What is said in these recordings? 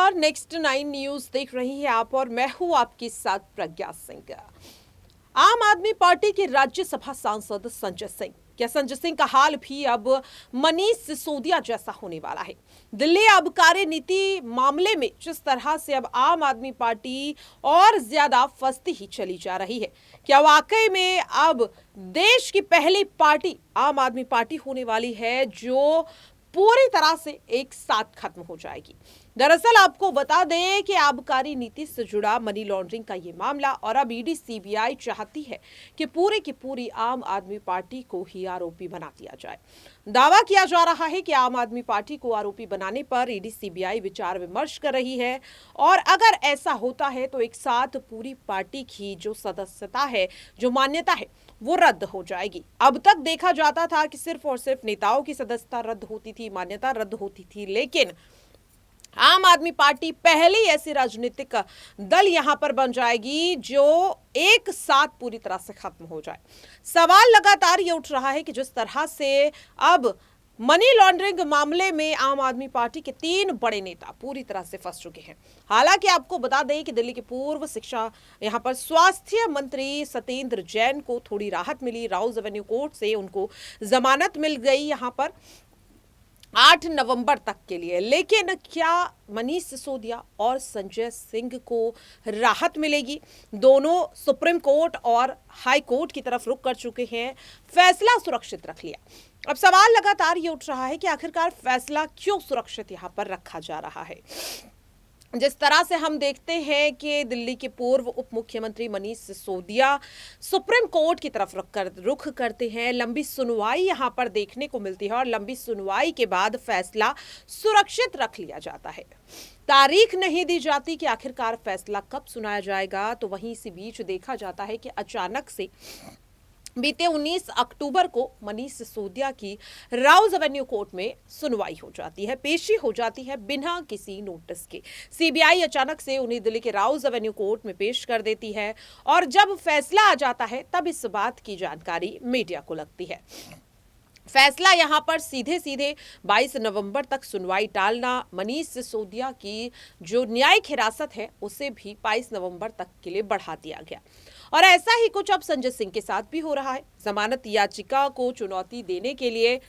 नमस्कार, next 9 news देख रही हैं आप और मैं हूं आपके साथ प्रज्ञा सिंह। आम आदमी पार्टी के राज्यसभा सांसद संजय सिंह, क्या संजय सिंह का हाल भी अब मनीष सिसोदिया जैसा होने वाला है? दिल्ली आबकारी नीति मामले में जिस तरह से अब आम आदमी पार्टी और ज्यादा फंसती ही चली जा रही है, क्या वाकई में अब देश की पहली पार्टी आम आदमी पार्टी होने वाली है जो पूरी तरह से एक साथ खत्म हो जाएगी? दरअसल आपको बता दें कि आबकारी नीति से जुड़ा मनी लॉन्ड्रिंग का ये मामला और अब ईडी सीबीआई चाहती है कि पूरी की पूरी आम आदमी पार्टी को ही आरोपी बना दिया जाए। दावा किया जा रहा है कि आम आदमी पार्टी को आरोपी बनाने पर ईडी सीबीआई विचार विमर्श कर रही है और अगर ऐसा होता है तो एक साथ पूरी पार्टी की जो सदस्यता है, जो मान्यता है, वो रद्द हो जाएगी। अब तक देखा जाता था कि सिर्फ और सिर्फ नेताओं की सदस्यता रद्द होती थी, मान्यता रद्द होती थी, लेकिन आम आदमी पार्टी पहली ऐसी राजनीतिक दल यहां पर बन जाएगी जो एक साथ पूरी तरह से खत्म हो जाए। सवाल लगातार ये उठ रहा है कि जिस तरह से अब मनी लॉन्ड्रिंग मामले में आम आदमी पार्टी के 3 बड़े नेता पूरी तरह से फंस चुके हैं। हालांकि आपको बता दें कि दिल्ली के पूर्व शिक्षा यहां पर स्वास्थ्य मंत्री सत्येंद्र जैन को थोड़ी राहत मिली, राउज एवेन्यू कोर्ट से उनको जमानत मिल गई यहां पर 8 नवंबर तक के लिए। लेकिन क्या मनीष सिसोदिया और संजय सिंह को राहत मिलेगी? दोनों सुप्रीम कोर्ट और हाई कोर्ट की तरफ रुख कर चुके हैं, फैसला सुरक्षित रख लिया। अब सवाल लगातार ये उठ रहा है कि आखिरकार फैसला क्यों सुरक्षित यहां पर रखा जा रहा है? जिस तरह से हम देखते हैं कि दिल्ली के पूर्व उप मुख्यमंत्री मनीष सिसोदिया सुप्रीम कोर्ट की तरफ रुख करते हैं, लंबी सुनवाई यहां पर देखने को मिलती है और लंबी सुनवाई के बाद फैसला सुरक्षित रख लिया जाता है। तारीख नहीं दी जाती कि आखिरकार फैसला कब सुनाया जाएगा, तो वहीं इसी बीच देखा जाता है कि अचानक से बीते 19 अक्टूबर को मनीष सिसोदिया की राउज एवेन्यू कोर्ट में सुनवाई हो जाती है, पेशी हो जाती है बिना किसी नोटिस के। सीबीआई अचानक से उन्हें दिल्ली के राउज एवेन्यू कोर्ट में पेश कर देती है और जब फैसला आ जाता है तब इस बात की जानकारी मीडिया को लगती है। फैसला यहां पर सीधे सीधे 22 नवंबर तक सुनवाई टालना, मनीष सिसोदिया की जो न्यायिक हिरासत है उसे भी 22 नवंबर तक के लिए बढ़ा दिया गया। और ऐसा ही कुछ अब संजय सिंह के साथ भी हो रहा है। जमानत याचिका को चुनौती देने के लिए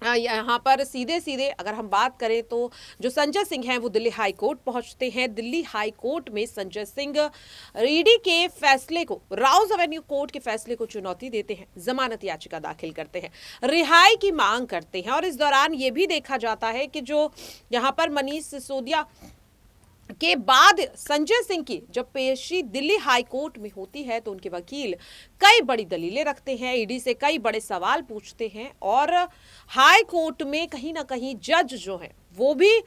यहाँ पर सीधे सीधे अगर हम बात करें तो जो संजय सिंह हैं वो दिल्ली हाई कोर्ट पहुंचते हैं। दिल्ली हाई कोर्ट में संजय सिंह ईडी के फैसले को, राउज एवेन्यू कोर्ट के फैसले को चुनौती देते हैं, जमानत याचिका दाखिल करते हैं, रिहाई की मांग करते हैं। और इस दौरान ये भी देखा जाता है कि जो यहाँ पर मनीष सिसोदिया के बाद संजय सिंह की जब पेशी दिल्ली हाई कोर्ट में होती है तो उनके वकील कई बड़ी दलीलें रखते हैं, ईडी से कई बड़े सवाल पूछते हैं और हाई कोर्ट में कहीं ना कहीं जज जो है वो भी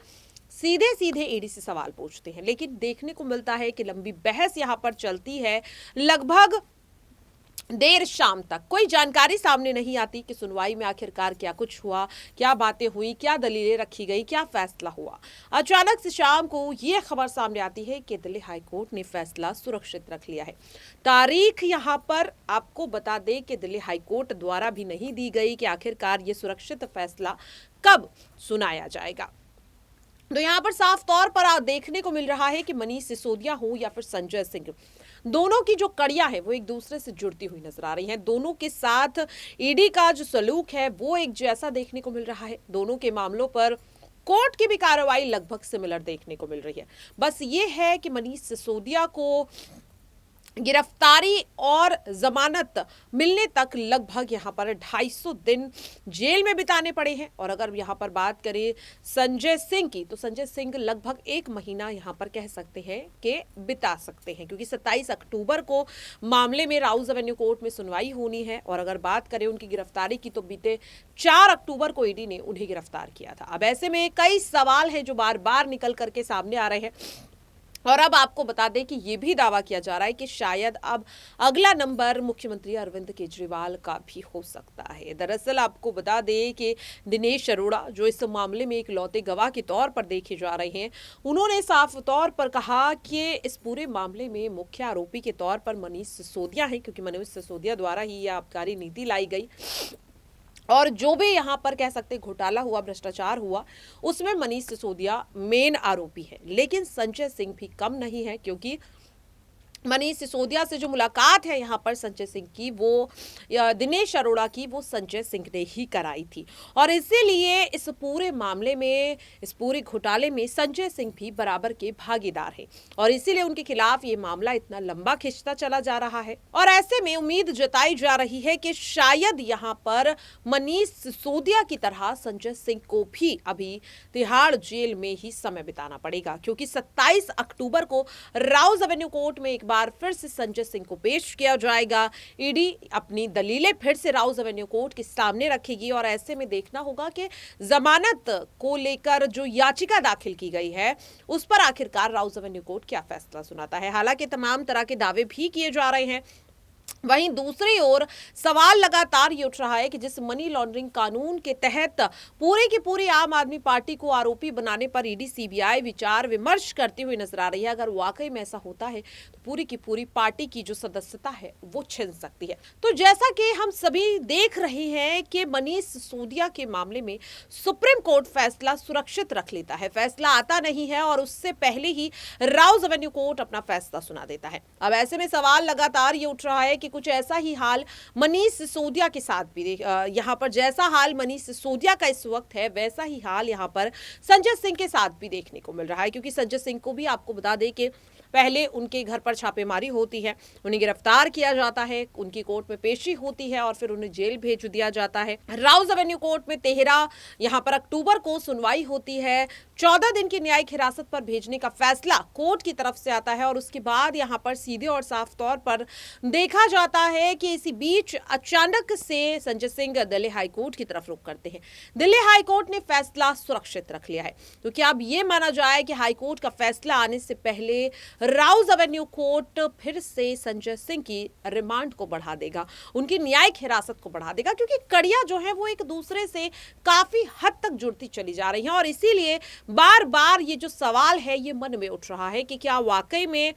सीधे सीधे ईडी से सवाल पूछते हैं। लेकिन देखने को मिलता है कि लंबी बहस यहां पर चलती है, लगभग देर शाम तक कोई जानकारी सामने नहीं आती कि सुनवाई में आखिरकार क्या कुछ हुआ, क्या बातें हुई, क्या दलीलें रखी गई, क्या फैसला हुआ। अचानक से शाम को यह खबर सामने आती है कि दिल्ली हाई कोर्ट ने फैसला सुरक्षित रख लिया है। तारीख यहां पर आपको बता दें कि दिल्ली हाई कोर्ट द्वारा भी नहीं दी गई कि आखिरकार ये सुरक्षित फैसला कब सुनाया जाएगा। तो यहां पर साफ तौर पर देखने को मिल रहा है कि मनीष सिसोदिया हो या फिर संजय सिंह, दोनों की जो कड़ियां है वो एक दूसरे से जुड़ती हुई नजर आ रही हैं। दोनों के साथ ईडी का जो सलूक है वो एक जैसा देखने को मिल रहा है। दोनों के मामलों पर कोर्ट की भी कार्रवाई लगभग सिमिलर देखने को मिल रही है। बस ये है कि मनीष सिसोदिया को गिरफ्तारी और जमानत मिलने तक लगभग यहां पर 250 दिन जेल में बिताने पड़े हैं। और अगर यहां पर बात करें संजय सिंह की, तो संजय सिंह लगभग 1 महीना यहां पर कह सकते हैं कि बिता सकते हैं, क्योंकि 27 अक्टूबर को मामले में राउज एवेन्यू कोर्ट में सुनवाई होनी है। और अगर बात करें उनकी गिरफ्तारी की तो बीते 4 अक्टूबर को ईडी ने उन्हें गिरफ्तार किया था। अब ऐसे में कई सवाल हैं जो बार बार निकल करके सामने आ रहे हैं। और अब आपको बता दें कि यह भी दावा किया जा रहा है कि शायद अब अगला नंबर मुख्यमंत्री अरविंद केजरीवाल का भी हो सकता है। दरअसल आपको बता दें कि दिनेश अरोड़ा जो इस मामले में एक लौते गवाह के तौर पर देखे जा रहे हैं, उन्होंने साफ तौर पर कहा कि इस पूरे मामले में मुख्य आरोपी के तौर पर मनीष सिसोदिया है, क्योंकि मनीष सिसोदिया द्वारा ही यह आबकारी नीति लाई गई। और जो भी यहाँ पर कह सकते घोटाला हुआ, भ्रष्टाचार हुआ, उसमें मनीष सिसोदिया मेन आरोपी है। लेकिन संजय सिंह भी कम नहीं है, क्योंकि मनीष सिसोदिया से जो मुलाकात है यहाँ पर संजय सिंह की, वो दिनेश अरोड़ा की, वो संजय सिंह ने ही कराई थी। और इसीलिए इस पूरे मामले में, इस पूरे घोटाले में संजय सिंह भी बराबर के भागीदार हैं, और इसीलिए उनके खिलाफ ये मामला इतना लंबा खिंचता चला जा रहा है। और ऐसे में उम्मीद जताई जा रही है कि शायद यहाँ पर मनीष सिसोदिया की तरह संजय सिंह को भी अभी तिहाड़ जेल में ही समय बिताना पड़ेगा, क्योंकि 27 अक्टूबर को राउज एवेन्यू कोर्ट में एक बार फिर से संजय सिंह को पेश किया जाएगा। ईडी अपनी दलीलें फिर से राउज एवेन्यू कोर्ट के सामने रखेगी, और ऐसे में देखना होगा कि जमानत को लेकर जो याचिका दाखिल की गई है, उस पर आखिरकार राउज एवेन्यू कोर्ट क्या फैसला सुनाता है। हालांकि तमाम तरह के दावे भी किए जा रहे हैं। वहीं दूसरी ओर सवाल लगातार ये उठ रहा है कि जिस मनी लॉन्ड्रिंग कानून के तहत पूरे की पूरी आम आदमी पार्टी को आरोपी बनाने पर ईडी सीबीआई विचार विमर्श करती हुई नजर आ रही है, अगर वाकई में ऐसा होता है तो पूरी की पूरी पार्टी की जो सदस्यता है वो छिन सकती है। तो जैसा कि हम सभी देख रहे हैं कि मनीष सिसोदिया के मामले में सुप्रीम कोर्ट फैसला सुरक्षित रख लेता है, फैसला आता नहीं है और उससे पहले ही राउज एवेन्यू कोर्ट अपना फैसला सुना देता है। अब ऐसे में सवाल लगातार ये उठ रहा है कि कुछ ऐसा ही हाल मनीष सिसोदिया के साथ भी यहाँ पर, जैसा हाल मनीष सिसोदिया का इस वक्त है, वैसा ही हाल यहाँ पर संजय सिंह के साथ भी देखने को मिल रहा है। क्योंकि संजय सिंह को भी आपको बता दें कि पहले उनके घर पर छापेमारी होती है, उन्हें गिरफ्तार किया जाता है, उनकी कोर्ट में पेशी होती है और फिर उन्हें जेल भेज दिया जाता है। राउज एवेन्यू कोर्ट में 13 यहाँ पर अक्टूबर को सुनवाई होती है। 14 दिन की न्यायिक हिरासत पर भेजने का फैसला कोर्ट की तरफ से आता है, और उसके बाद यहाँ पर सीधे और साफ तौर पर देखा जाता है कि इसी बीच अचानक से संजय सिंह दिल्ली हाईकोर्ट की तरफ रुख करते हैं। दिल्ली हाईकोर्ट ने फैसला सुरक्षित रख लिया है, तो क्या अब ये माना जाए कि हाईकोर्ट का फैसला आने से पहले राउज एवेन्यू कोर्ट फिर से संजय सिंह की रिमांड को बढ़ा देगा, उनकी न्यायिक हिरासत को बढ़ा देगा, क्योंकि कड़ियां जो है वो एक दूसरे से काफी हद तक जुड़ती चली जा रही हैं। और इसीलिए बार बार ये जो सवाल है ये मन में उठ रहा है कि क्या वाकई में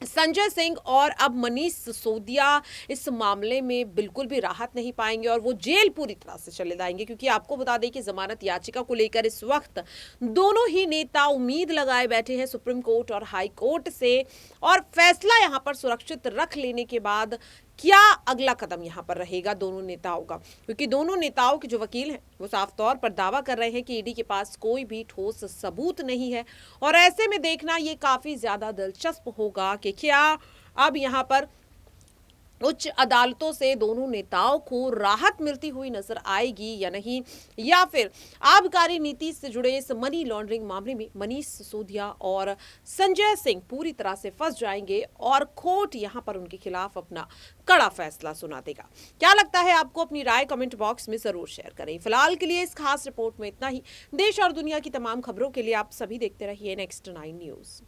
संजय सिंह और अब मनीष सिसोदिया इस मामले में बिल्कुल भी राहत नहीं पाएंगे और वो जेल पूरी तरह से चले जाएंगे। क्योंकि आपको बता दें कि जमानत याचिका को लेकर इस वक्त दोनों ही नेता उम्मीद लगाए बैठे हैं सुप्रीम कोर्ट और हाई कोर्ट से, और फैसला यहां पर सुरक्षित रख लेने के बाद क्या अगला कदम यहां पर रहेगा दोनों नेताओं का। क्योंकि दोनों नेताओं के जो वकील हैं वो साफ तौर पर दावा कर रहे हैं कि ईडी के पास कोई भी ठोस सबूत नहीं है, और ऐसे में देखना ये काफी ज्यादा दिलचस्प होगा कि क्या अब यहां पर उच्च अदालतों से दोनों नेताओं को राहत मिलती हुई नजर आएगी या नहीं, या फिर आबकारी नीति से जुड़े इस मनी लॉन्ड्रिंग मामले में मनीष सिसोदिया और संजय सिंह पूरी तरह से फंस जाएंगे और कोर्ट यहां पर उनके खिलाफ अपना कड़ा फैसला सुना देगा। क्या लगता है आपको? अपनी राय कमेंट बॉक्स में जरूर शेयर करें। फिलहाल के लिए इस खास रिपोर्ट में इतना ही। देश और दुनिया की तमाम खबरों के लिए आप सभी देखते रहिए नेक्स्ट 9 न्यूज।